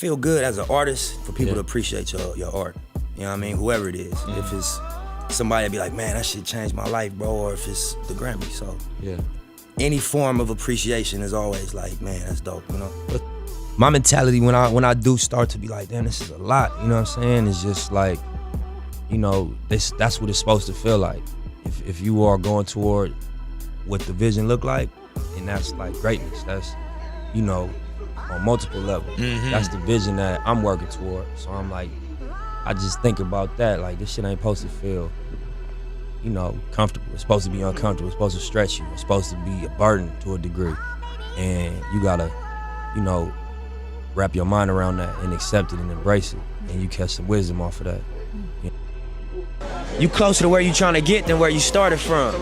feel good as an artist for people to appreciate your art. You know what I mean? Whoever it is. If it's somebody that be like, man, that shit changed my life, bro, or if it's the Grammy. So any form of appreciation is always like, man, that's dope, you know? My mentality when I do start to be like, damn, this is a lot, you know what I'm saying? It's just like, you know, that's what it's supposed to feel like. If you are going toward what the vision look like, and that's like greatness. That's, you know, on multiple levels. That's the vision that I'm working toward. So I'm like, I just think about that, like this shit ain't supposed to feel, you know, comfortable. It's supposed to be uncomfortable. It's supposed to stretch you. It's supposed to be a burden to a degree. And you gotta, you know, wrap your mind around that and accept it and embrace it. And you catch some wisdom off of that. You closer to where you trying to get than where you started from.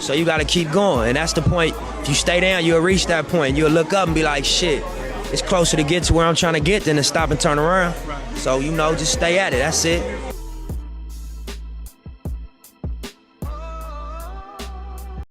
So you gotta keep going. And that's the point. If you stay down, you'll reach that point. You'll look up and be like, shit, it's closer to get to where I'm trying to get than to stop and turn around. So, you know, just stay at it. That's it.